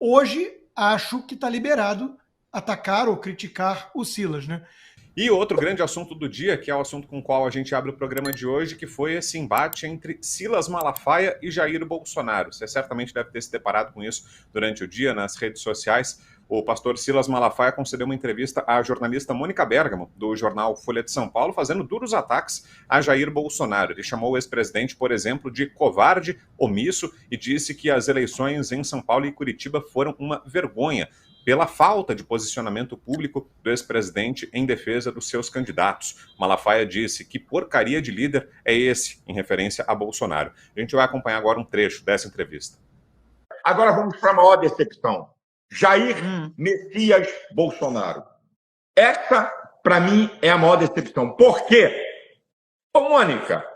Hoje, acho que está liberado atacar ou criticar o Silas, né? E outro grande assunto do dia, que é o assunto com o qual a gente abre o programa de hoje, que foi esse embate entre Silas Malafaia e Jair Bolsonaro. Você certamente deve ter se deparado com isso durante o dia nas redes sociais. O pastor Silas Malafaia concedeu uma entrevista à jornalista Mônica Bergamo, do jornal Folha de São Paulo, fazendo duros ataques a Jair Bolsonaro. Ele chamou o ex-presidente, por exemplo, de covarde, omisso, e disse que as eleições em São Paulo e Curitiba foram uma vergonha pela falta de posicionamento público do ex-presidente em defesa dos seus candidatos. Malafaia disse que porcaria de líder é esse, em referência a Bolsonaro. A gente vai acompanhar agora um trecho dessa entrevista. Agora vamos para a maior decepção. Jair Messias Bolsonaro. Essa, para mim, é a maior decepção. Por quê? Ô, Mônica,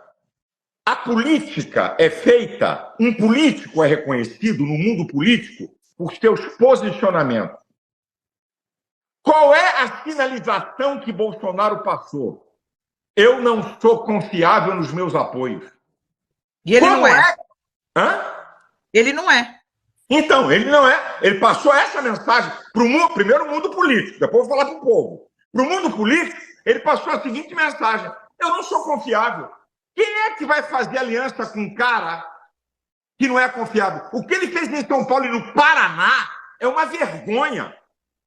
a política é feita, um político é reconhecido no mundo político por seus posicionamentos. Qual é a sinalização que Bolsonaro passou? Eu não sou confiável nos meus apoios. E ele não é. Hã? Ele não é. Então, ele não é. Ele passou essa mensagem para o mundo, primeiro o mundo político, depois eu vou falar para o povo. Para o mundo político, ele passou a seguinte mensagem: eu não sou confiável. Quem é que vai fazer aliança com um cara que não é confiável? O que ele fez em São Paulo e no Paraná é uma vergonha.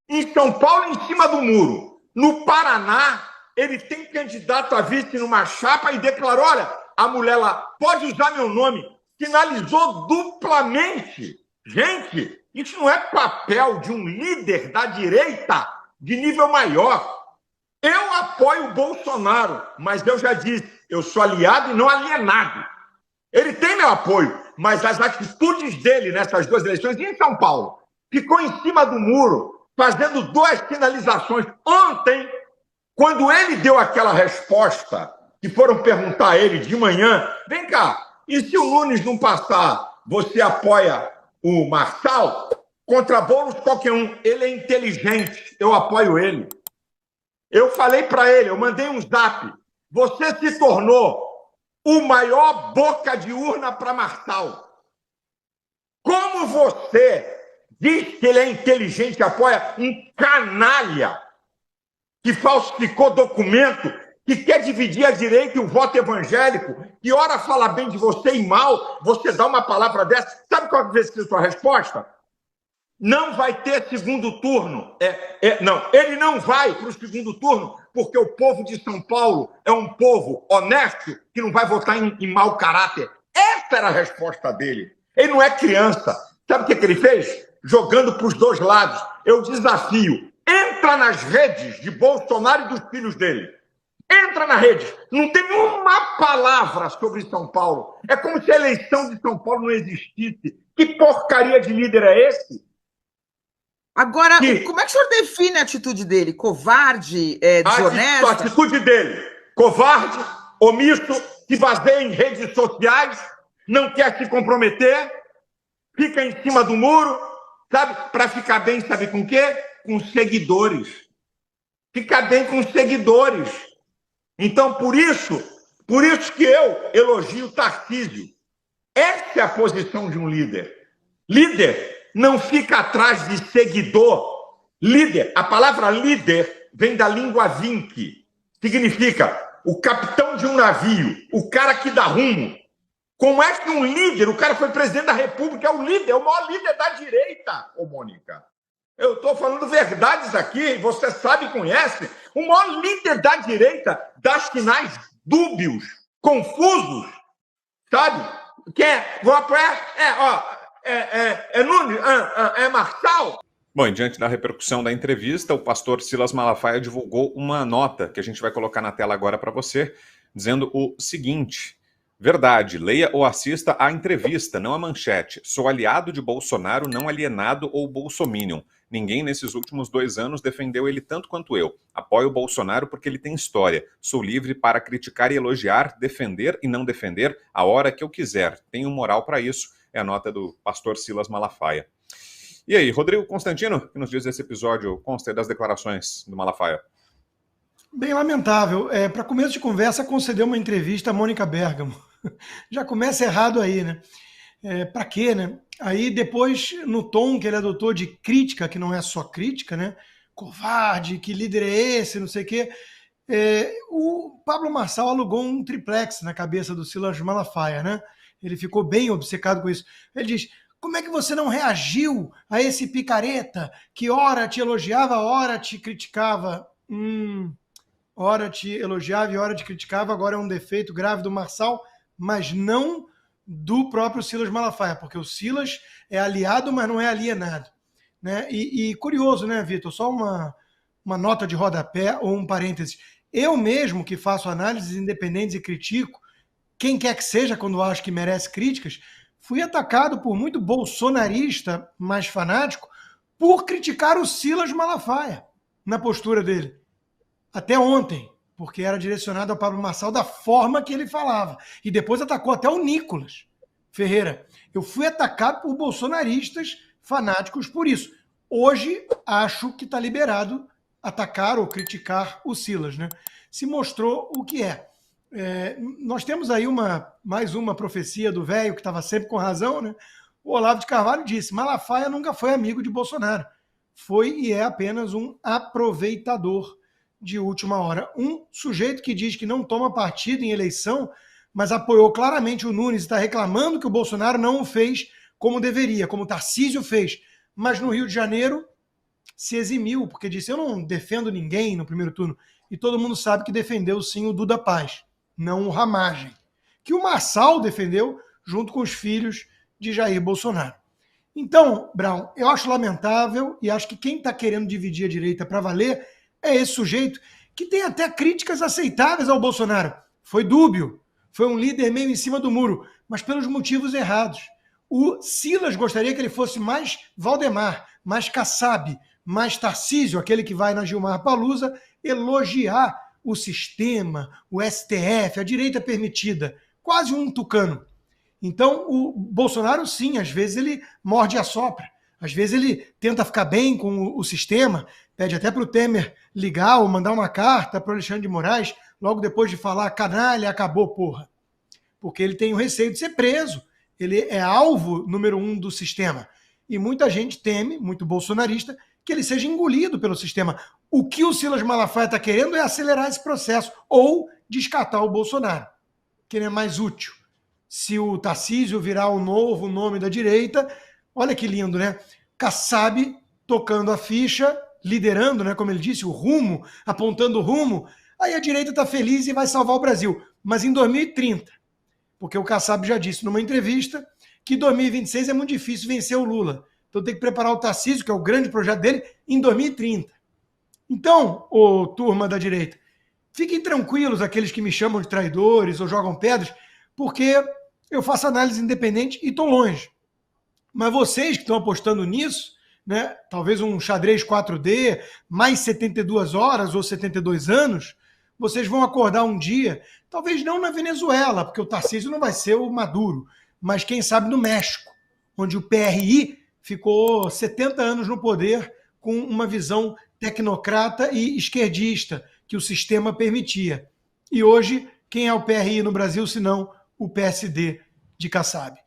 Em São Paulo, em cima do muro. No Paraná, ele tem candidato a vice numa chapa e declarou: olha, a mulher lá pode usar meu nome. Sinalizou duplamente. Gente, isso não é papel de um líder da direita de nível maior. Eu apoio o Bolsonaro, mas eu já disse, eu sou aliado e não alienado. Ele tem meu apoio, mas as atitudes dele nessas duas eleições, e em São Paulo, ficou em cima do muro, fazendo duas sinalizações. Ontem, quando ele deu aquela resposta, que foram perguntar a ele de manhã, vem cá, e se o Nunes não passar, você apoia o Marçal? Contra Boulos, qualquer um. Ele é inteligente, eu apoio ele. Eu falei para ele, eu mandei um zap, você se tornou o maior boca de urna para Marçal. Como você diz que ele é inteligente, apoia um canalha que falsificou documento, que quer dividir a direita e o voto evangélico, que ora fala bem de você e mal, você dá uma palavra dessa, sabe qual vai ser a sua resposta? Não vai ter segundo turno. Não, ele não vai para o segundo turno, porque o povo de São Paulo é um povo honesto, que não vai votar em mau caráter. Essa era a resposta dele. Ele não é criança. Sabe o que ele fez? Jogando para os dois lados. Eu desafio. Entra nas redes de Bolsonaro e dos filhos dele. Entra na rede. Não tem uma palavra sobre São Paulo. É como se a eleição de São Paulo não existisse. Que porcaria de líder é esse? Agora, como é que o senhor define a atitude dele? Covarde, desonesto? A atitude dele, covarde, omisso, se baseia em redes sociais, não quer se comprometer, fica em cima do muro, sabe? Para ficar bem, sabe com o quê? Com seguidores. Fica bem com seguidores. Então, por isso que eu elogio o Tarcísio. Essa é a posição de um líder. Líder não fica atrás de seguidor. Líder, a palavra líder vem da língua vinque. Significa o capitão de um navio, o cara que dá rumo. Como é que um líder, o cara foi presidente da República, é o líder, é o maior líder da direita, ô Mônica. Eu estou falando verdades aqui, você sabe e conhece. O maior líder da direita dá sinais dúbios, confusos, sabe? Vou apoiar, Nunes, é Marçal? Bom, e diante da repercussão da entrevista, o pastor Silas Malafaia divulgou uma nota que a gente vai colocar na tela agora para você, dizendo o seguinte: verdade, leia ou assista à entrevista, não a manchete. Sou aliado de Bolsonaro, não alienado ou bolsominion. Ninguém nesses últimos 2 anos defendeu ele tanto quanto eu. Apoio o Bolsonaro porque ele tem história. Sou livre para criticar e elogiar, defender e não defender a hora que eu quiser. Tenho moral para isso. É a nota do pastor Silas Malafaia. E aí, Rodrigo Constantino, que nos diz desse episódio consta das declarações do Malafaia? Bem lamentável. Para começo de conversa, concedeu uma entrevista a Mônica Bergamo. Já começa errado aí, né? Para quê, né? Aí depois, no tom que ele adotou de crítica, que não é só crítica, né? Covarde, que líder é esse, não sei o quê. O Pablo Marçal alugou um triplex na cabeça do Silas Malafaia, né? Ele ficou bem obcecado com isso. Ele diz: como é que você não reagiu a esse picareta que ora te elogiava, ora te criticava? Ora te elogiava e ora te criticava, agora é um defeito grave do Marçal, mas não do próprio Silas Malafaia, porque o Silas é aliado, mas não é alienado. Né? E curioso, né, Vitor? Só uma nota de rodapé ou um parêntese. Eu mesmo, que faço análises independentes e critico, quem quer que seja, quando acho que merece críticas, fui atacado por muito bolsonarista mais fanático por criticar o Silas Malafaia na postura dele. Até ontem, porque era direcionado ao Pablo Marçal da forma que ele falava. E depois atacou até o Nicolas Ferreira. Eu fui atacado por bolsonaristas fanáticos por isso. Hoje, acho que está liberado atacar ou criticar o Silas, né? Se mostrou o que é. Nós temos aí mais uma profecia do velho, que estava sempre com razão, né? O Olavo de Carvalho disse: Malafaia nunca foi amigo de Bolsonaro. Foi e é apenas um aproveitador de última hora. Um sujeito que diz que não toma partido em eleição, mas apoiou claramente o Nunes e está reclamando que o Bolsonaro não o fez como deveria, como o Tarcísio fez. Mas no Rio de Janeiro se eximiu, porque disse: eu não defendo ninguém no primeiro turno. E todo mundo sabe que defendeu sim o Duda Paz, não o Ramagem, que o Marçal defendeu junto com os filhos de Jair Bolsonaro. Então, Brown, eu acho lamentável e acho que quem está querendo dividir a direita para valer é esse sujeito que tem até críticas aceitáveis ao Bolsonaro. Foi dúbio, foi um líder meio em cima do muro, mas pelos motivos errados. O Silas gostaria que ele fosse mais Valdemar, mais Kassab, mais Tarcísio, aquele que vai na Gilmar Palusa, elogiar o sistema, o STF, a direita permitida, quase um tucano. Então, o Bolsonaro, sim, às vezes ele morde e assopra, às vezes ele tenta ficar bem com o sistema, pede até para o Temer ligar ou mandar uma carta para o Alexandre de Moraes, logo depois de falar: canalha, acabou, porra. Porque ele tem o receio de ser preso, ele é alvo número 1 do sistema. E muita gente teme, muito bolsonarista, que ele seja engolido pelo sistema. O que o Silas Malafaia está querendo é acelerar esse processo ou descartar o Bolsonaro, que ele é mais útil. Se o Tarcísio virar o novo nome da direita, olha que lindo, né? Kassab tocando a ficha, liderando, né, como ele disse, o rumo, apontando o rumo, aí a direita está feliz e vai salvar o Brasil. Mas em 2030, porque o Kassab já disse numa entrevista que em 2026 é muito difícil vencer o Lula. Então tem que preparar o Tarcísio, que é o grande projeto dele, em 2030. Então, ô turma da direita, fiquem tranquilos aqueles que me chamam de traidores ou jogam pedras, porque eu faço análise independente e estou longe. Mas vocês que estão apostando nisso, né, talvez um xadrez 4D, mais 72 horas ou 72 anos, vocês vão acordar um dia, talvez não na Venezuela, porque o Tarcísio não vai ser o Maduro, mas quem sabe no México, onde o PRI ficou 70 anos no poder com uma visão tecnocrata e esquerdista que o sistema permitia. E hoje, quem é o PRI no Brasil, senão o PSD de Kassab?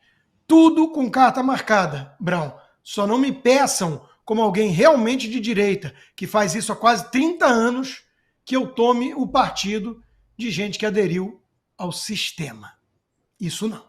Tudo com carta marcada, Brown. Só não me peçam, como alguém realmente de direita, que faz isso há quase 30 anos, que eu tome o partido de gente que aderiu ao sistema. Isso não.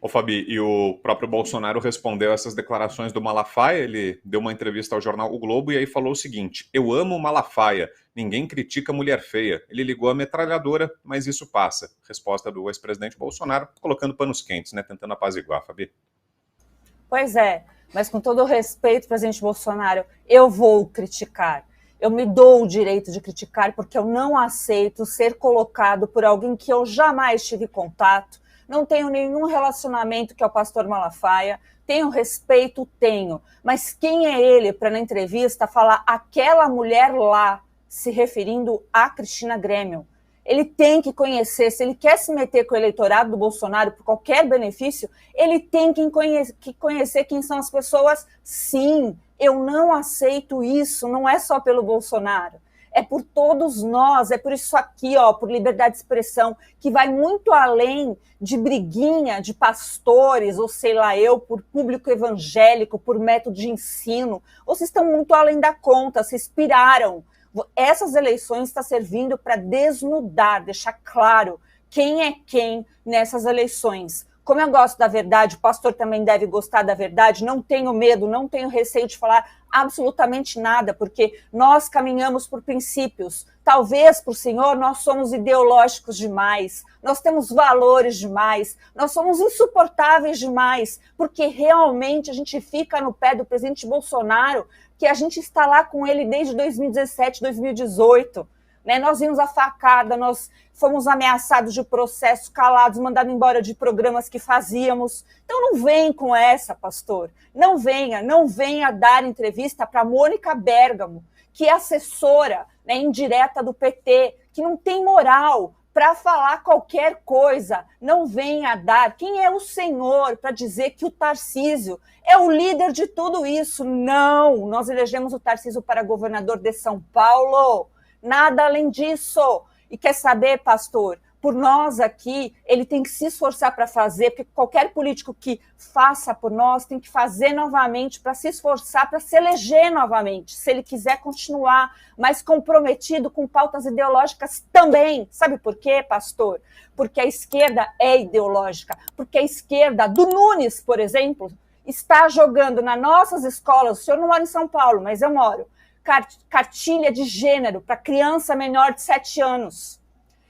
Ô Fabi, e o próprio Bolsonaro respondeu a essas declarações do Malafaia, ele deu uma entrevista ao jornal O Globo e aí falou o seguinte: eu amo o Malafaia, ninguém critica mulher feia. Ele ligou a metralhadora, mas isso passa. Resposta do ex-presidente Bolsonaro, colocando panos quentes, né, tentando apaziguar, Fabi. Pois é, mas com todo o respeito, presidente Bolsonaro, eu vou criticar. Eu me dou o direito de criticar porque eu não aceito ser colocado por alguém que eu jamais tive contato, não tenho nenhum relacionamento, que é o pastor Malafaia, tenho respeito, tenho, mas quem é ele para na entrevista falar aquela mulher lá, se referindo a Cristina Grêmio? Ele tem que conhecer, se ele quer se meter com o eleitorado do Bolsonaro por qualquer benefício, ele tem que conhecer quem são as pessoas. Sim, eu não aceito isso, não é só pelo Bolsonaro. é por todos nós, é por isso aqui, ó, por liberdade de expressão, que vai muito além de briguinha de pastores, ou sei lá eu, por público evangélico, por método de ensino. Vocês estão muito além da conta, vocês piraram. Essas eleições estão servindo para desnudar, deixar claro quem é quem nessas eleições. Como eu gosto da verdade, o pastor também deve gostar da verdade, não tenho medo, não tenho receio de falar absolutamente nada, porque nós caminhamos por princípios. Talvez para o Senhor nós somos ideológicos demais, nós temos valores demais, nós somos insuportáveis demais, porque realmente a gente fica no pé do presidente Bolsonaro, que a gente está lá com ele desde 2017, 2018. Né? Nós vimos a facada, nós fomos ameaçados de processos, calados, mandados embora de programas que fazíamos. Então não vem com essa, pastor. Não venha dar entrevista para Mônica Bergamo, que é assessora, né, indireta do PT, que não tem moral para falar qualquer coisa. Não venha dar. Quem é o senhor para dizer que o Tarcísio é o líder de tudo isso? Não, nós elegemos o Tarcísio para governador de São Paulo. Nada além disso. E quer saber, pastor, por nós aqui, ele tem que se esforçar para fazer, porque qualquer político que faça por nós tem que fazer novamente para se esforçar, para se eleger novamente, se ele quiser continuar mais comprometido com pautas ideológicas também. Sabe por quê, pastor? Porque a esquerda é ideológica, porque a esquerda do Nunes, por exemplo, está jogando nas nossas escolas. O senhor não mora em São Paulo, mas eu moro. Cartilha de gênero para criança menor de 7 anos.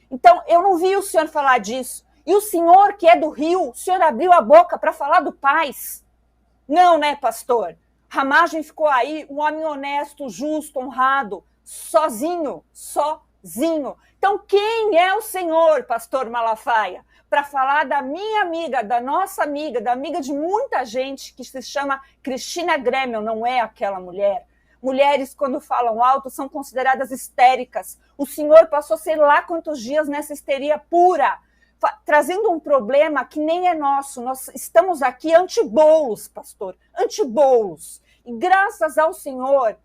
Então, eu não vi o senhor falar disso. E o senhor, que é do Rio, o senhor abriu a boca para falar do Paz? Não, né, pastor? Ramagem ficou aí, um homem honesto, justo, honrado, sozinho. Então, quem é o senhor, pastor Malafaia, para falar da minha amiga, da nossa amiga, da amiga de muita gente que se chama Cristina Grêmio, não é aquela mulher? Mulheres, quando falam alto, são consideradas histéricas. O senhor passou sei lá quantos dias nessa histeria pura, trazendo um problema que nem é nosso. Nós estamos aqui anti-Boulos, pastor, anti-Boulos. E graças ao senhor,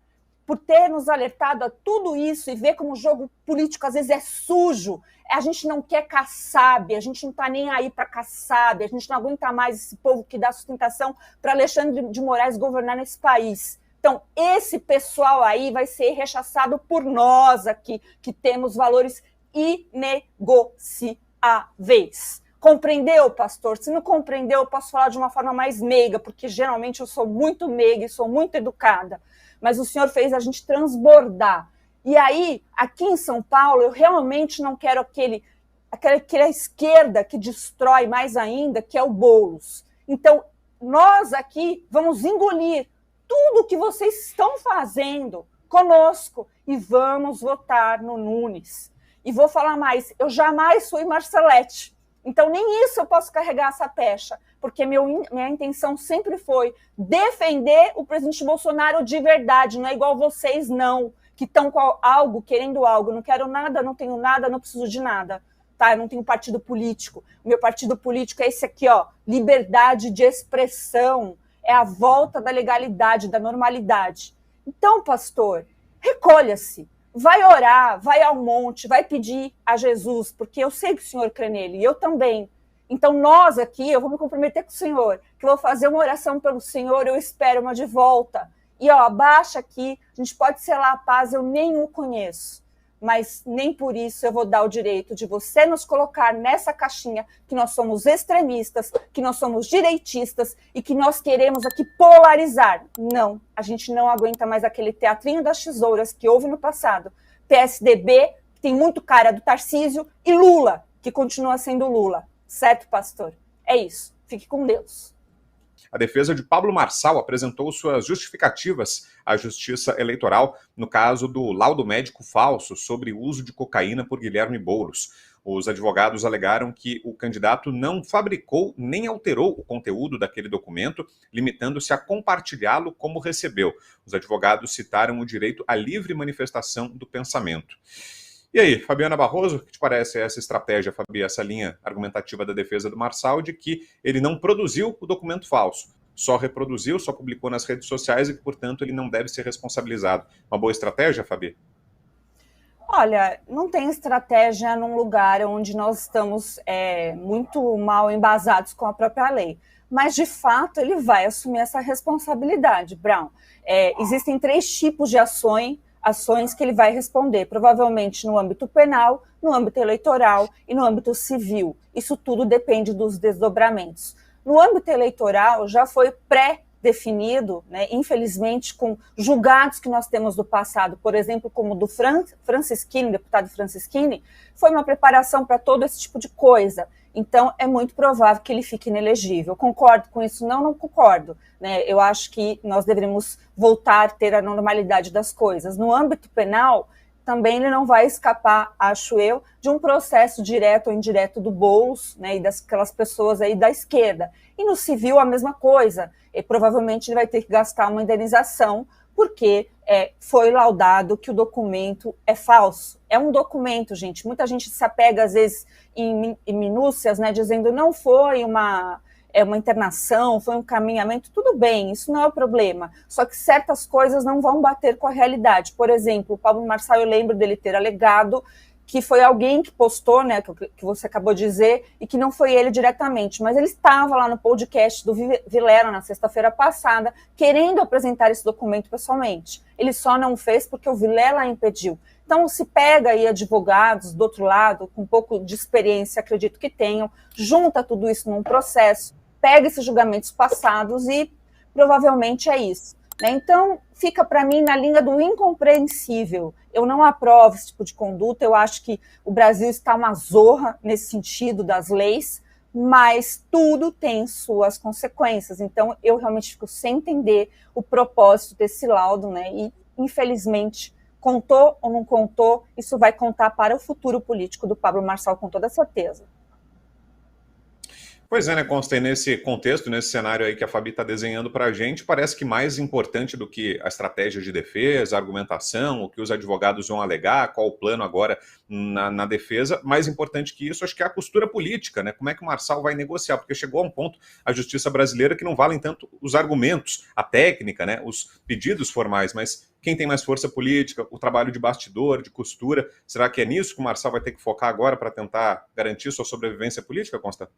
por ter nos alertado a tudo isso e ver como o jogo político às vezes é sujo, a gente não quer Kassab, a gente não está nem aí para Kassab, a gente não aguenta mais esse povo que dá sustentação para Alexandre de Moraes governar nesse país. Então, esse pessoal aí vai ser rechaçado por nós aqui, que temos valores inegociáveis. Compreendeu, pastor? Se não compreendeu, eu posso falar de uma forma mais meiga, porque geralmente eu sou muito meiga e sou muito educada. Mas o senhor fez a gente transbordar. E aí, aqui em São Paulo, eu realmente não quero aquela esquerda que destrói mais ainda, que é o Boulos. Então, nós aqui vamos engolir tudo que vocês estão fazendo conosco e vamos votar no Nunes. E vou falar mais, eu jamais fui Marcelete, então nem isso eu posso carregar essa pecha, porque minha intenção sempre foi defender o presidente Bolsonaro de verdade, não é igual vocês não, que estão com algo, querendo algo, não quero nada, não tenho nada, não preciso de nada. Tá, eu não tenho partido político, o meu partido político é esse aqui, ó, liberdade de expressão, é a volta da legalidade, da normalidade. Então, pastor, recolha-se, vai orar, vai ao monte, vai pedir a Jesus, porque eu sei que o senhor crê nele, e eu também. Então, nós aqui, eu vou me comprometer com o senhor, que eu vou fazer uma oração pelo senhor, eu espero uma de volta. E, ó, abaixa aqui, a gente pode selar a paz, eu nem o conheço. Mas nem por isso eu vou dar o direito de você nos colocar nessa caixinha que nós somos extremistas, que nós somos direitistas e que nós queremos aqui polarizar. Não, a gente não aguenta mais aquele teatrinho das tesouras que houve no passado. PSDB, que tem muito cara do Tarcísio, e Lula, que continua sendo Lula. Certo, pastor? É isso. Fique com Deus. A defesa de Pablo Marçal apresentou suas justificativas à Justiça Eleitoral no caso do laudo médico falso sobre o uso de cocaína por Guilherme Boulos. Os advogados alegaram que o candidato não fabricou nem alterou o conteúdo daquele documento, limitando-se a compartilhá-lo como recebeu. Os advogados citaram o direito à livre manifestação do pensamento. E aí, Fabiana Barroso, o que te parece essa estratégia, Fabi, essa linha argumentativa da defesa do Marçal de que ele não produziu o documento falso, só reproduziu, só publicou nas redes sociais e que, portanto, ele não deve ser responsabilizado? Uma boa estratégia, Fabi? Olha, não tem estratégia num lugar onde nós estamos muito mal embasados com a própria lei. Mas, de fato, ele vai assumir essa responsabilidade, Brown. Existem 3 tipos de ações que ele vai responder, provavelmente no âmbito penal, no âmbito eleitoral e no âmbito civil. Isso tudo depende dos desdobramentos. No âmbito eleitoral, já foi pré-definido, né, infelizmente, com julgados que nós temos do passado, por exemplo, como o do Francisquini, deputado Francisquini, foi uma preparação para todo esse tipo de coisa. Então, é muito provável que ele fique inelegível. Concordo com isso? Não concordo. Né? Eu acho que nós deveríamos voltar a ter a normalidade das coisas. No âmbito penal, também ele não vai escapar, acho eu, de um processo direto ou indireto do Boulos, né, e daquelas pessoas aí da esquerda. E no civil, a mesma coisa. E provavelmente ele vai ter que gastar uma indenização, porque foi laudado que o documento é falso. É um documento, gente. Muita gente se apega, às vezes, em minúcias, né, dizendo não foi uma internação, foi um caminhamento. Tudo bem, isso não é o problema. Só que certas coisas não vão bater com a realidade. Por exemplo, o Pablo Marçal, eu lembro dele ter alegado que foi alguém que postou, né, que você acabou de dizer, e que não foi ele diretamente, mas ele estava lá no podcast do Vilela na sexta-feira passada, querendo apresentar esse documento pessoalmente. Ele só não fez porque o Vilela impediu. Então, se pega aí advogados do outro lado, com um pouco de experiência, acredito que tenham, junta tudo isso num processo, pega esses julgamentos passados e provavelmente é isso. Então, fica para mim na linha do incompreensível. Eu não aprovo esse tipo de conduta, eu acho que o Brasil está uma zorra nesse sentido das leis, mas tudo tem suas consequências. Então, eu realmente fico sem entender o propósito desse laudo, né? E, infelizmente, contou ou não contou, isso vai contar para o futuro político do Pablo Marçal, com toda certeza. Pois é, né, Consta, e nesse contexto, nesse cenário aí que a Fabi está desenhando para a gente, parece que mais importante do que a estratégia de defesa, a argumentação, o que os advogados vão alegar, qual o plano agora na defesa, mais importante que isso, acho que é a costura política, né? Como é que o Marçal vai negociar? Porque chegou a um ponto, a justiça brasileira, que não valem tanto os argumentos, a técnica, né, os pedidos formais, mas quem tem mais força política, o trabalho de bastidor, de costura, será que é nisso que o Marçal vai ter que focar agora para tentar garantir sua sobrevivência política, Consta?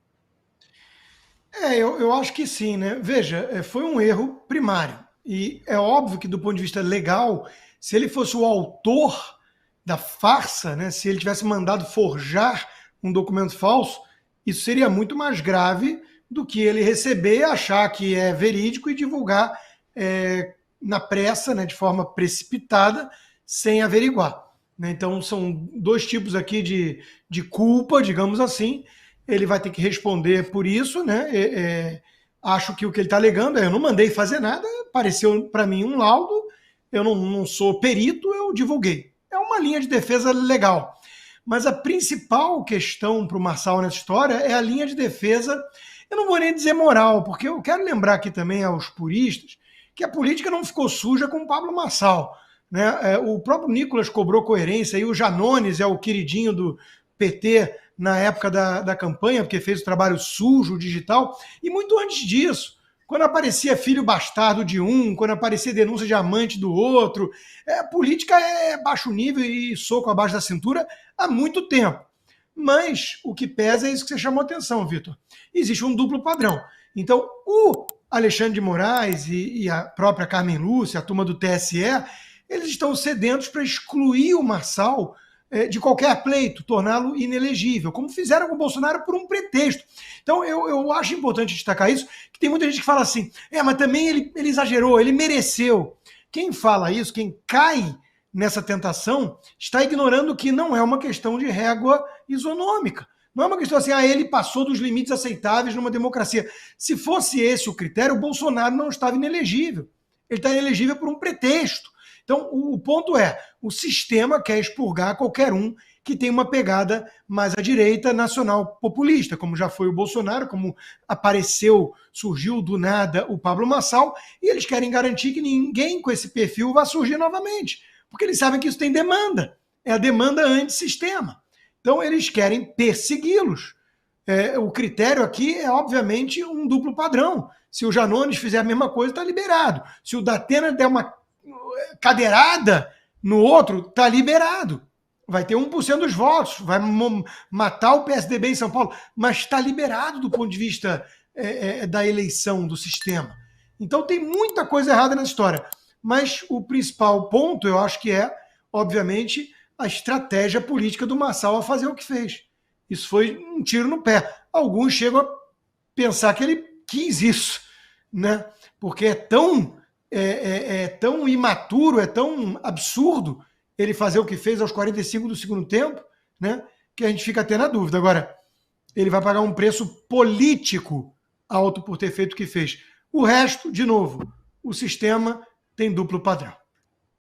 Eu acho que sim, né? Veja, foi um erro primário. E é óbvio que, do ponto de vista legal, se ele fosse o autor da farsa, né? Se ele tivesse mandado forjar um documento falso, isso seria muito mais grave do que ele receber, achar que é verídico e divulgar na pressa, né? De forma precipitada, sem averiguar. Né? Então, são 2 tipos aqui de culpa, digamos assim. Ele vai ter que responder por isso, né? Acho que o que ele está alegando eu não mandei fazer nada, apareceu para mim um laudo, eu não sou perito, eu divulguei. É uma linha de defesa legal. Mas a principal questão para o Marçal nessa história é a linha de defesa, eu não vou nem dizer moral, porque eu quero lembrar aqui também aos puristas que a política não ficou suja com o Pablo Marçal. Né? O próprio Nicolas cobrou coerência, e o Janones é o queridinho do PT na época da campanha, porque fez o trabalho sujo, digital, e muito antes disso, quando aparecia filho bastardo de um, quando aparecia denúncia de amante do outro, política é baixo nível e soco abaixo da cintura há muito tempo. Mas o que pesa é isso que você chamou a atenção, Vitor. Existe um duplo padrão. Então, o Alexandre de Moraes e a própria Carmen Lúcia, a turma do TSE, eles estão sedentos para excluir o Marçal de qualquer pleito, torná-lo inelegível, como fizeram com o Bolsonaro por um pretexto. Então, eu acho importante destacar isso, que tem muita gente que fala assim, mas também ele exagerou, ele mereceu. Quem fala isso, quem cai nessa tentação, está ignorando que não é uma questão de régua isonômica. Não é uma questão assim, ele passou dos limites aceitáveis numa democracia. Se fosse esse o critério, o Bolsonaro não estava inelegível. Ele está inelegível por um pretexto. Então, o ponto é, o sistema quer expurgar qualquer um que tem uma pegada mais à direita nacional populista, como já foi o Bolsonaro, como surgiu do nada o Pablo Marçal, e eles querem garantir que ninguém com esse perfil vá surgir novamente, porque eles sabem que isso tem demanda, é a demanda antissistema. Então, eles querem persegui-los. O critério aqui é, obviamente, um duplo padrão. Se o Janones fizer a mesma coisa, está liberado. Se o Datena der uma cadeirada no outro, está liberado. vai ter 1% dos votos, vai matar o PSDB em São Paulo, mas está liberado do ponto de vista da eleição, do sistema. Então tem muita coisa errada nessa história. Mas o principal ponto, eu acho que é, obviamente, a estratégia política do Marçal a fazer o que fez. Isso foi um tiro no pé. Alguns chegam a pensar que ele quis isso, né? Porque é tão imaturo, é tão absurdo ele fazer o que fez aos 45 do segundo tempo, né? Que a gente fica até na dúvida. Agora, ele vai pagar um preço político alto por ter feito o que fez. O resto, de novo, o sistema tem duplo padrão.